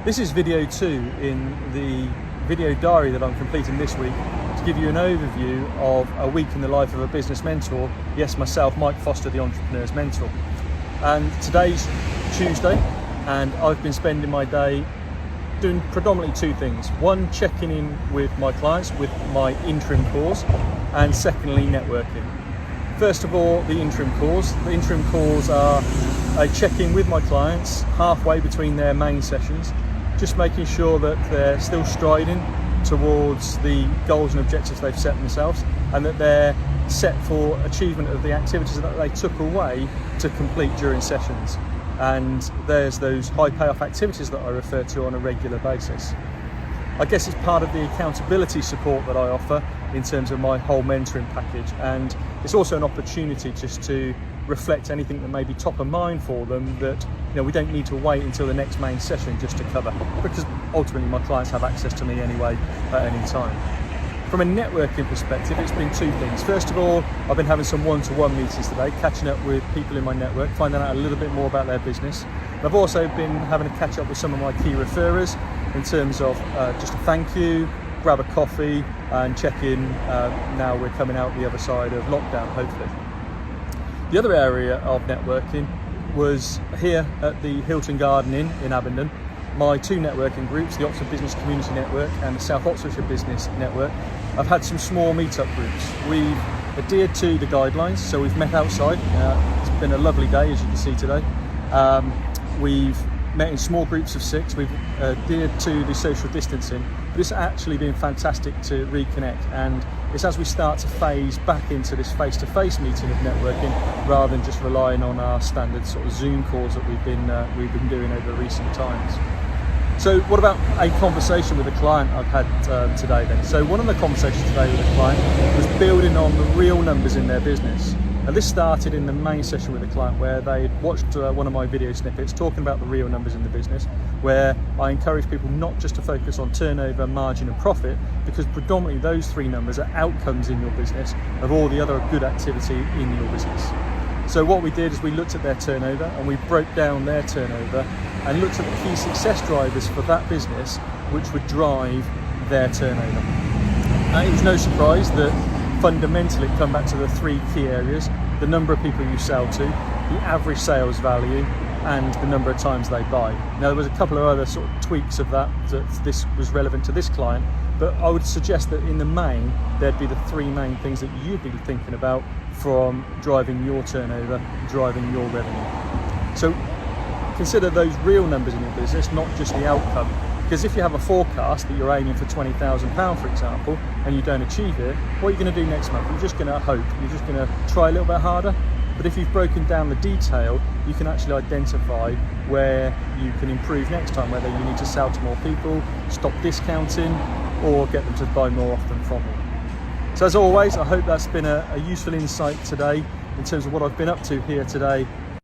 This is video 2 in the video diary that I'm completing this week to give you an overview of a week in the life of a business mentor. Yes, myself, Mike Foster, the Entrepreneur's Mentor. And today's Tuesday, and I've been spending my day doing predominantly two things. One, checking in with my clients with my interim calls, and secondly, networking. First of all, the interim calls. The interim calls are a check-in with my clients halfway between their main sessions, just making sure that they're still striding towards the goals and objectives they've set themselves, and that they're set for achievement of the activities that they took away to complete during sessions. And there's those high payoff activities that I refer to on a regular basis. I guess it's part of the accountability support that I offer in terms of my whole mentoring package, and it's also an opportunity just to reflect anything that may be top of mind for them that we don't need to wait until the next main session just to cover, because ultimately my clients have access to me anyway at any time. From a networking perspective, it's been two things. First of all, I've been having some one-to-one meetings today, catching up with people in my network, finding out a little bit more about their business. And I've also been having a catch up with some of my key referrers in terms of just a thank you, grab a coffee and check in. Now we're coming out the other side of lockdown, hopefully. The other area of networking was here at the Hilton Garden Inn in Abingdon. My two networking groups, the Oxford Business Community Network and the South Oxfordshire Business Network, I've had some small meet-up groups. We've adhered to the guidelines, so we've met outside. It's been a lovely day, as you can see today. We've met in small groups of 6. We've adhered to the social distancing, but it's actually been fantastic to reconnect, and it's as we start to phase back into this face-to-face meeting of networking rather than just relying on our standard sort of Zoom calls that we've been doing over recent times. So what about a conversation with a client I've had today then? So one of the conversations today with a client was building on the real numbers in their business. And this started in the main session with a client where they had watched one of my video snippets talking about the real numbers in the business, where I encourage people not just to focus on turnover, margin and profit, because predominantly those three numbers are outcomes in your business of all the other good activity in your business. So what we did is we looked at their turnover and we broke down their turnover and looked at the key success drivers for that business which would drive their turnover. And it was no surprise that fundamentally it come back to the three key areas: the number of people you sell to, the average sales value, and the number of times they buy. Now there was a couple of other sort of tweaks of that this was relevant to this client, but I would suggest that in the main there'd be the three main things that you'd be thinking about from driving your turnover, driving your revenue. So consider those real numbers in your business, not just the outcome. Because if you have a forecast that you're aiming for £20,000, for example, and you don't achieve it, what are you going to do next month? You're just going to hope. You're just going to try a little bit harder. But if you've broken down the detail, you can actually identify where you can improve next time, whether you need to sell to more people, stop discounting, or get them to buy more often from you. So as always, I hope that's been a useful insight today in terms of what I've been up to here today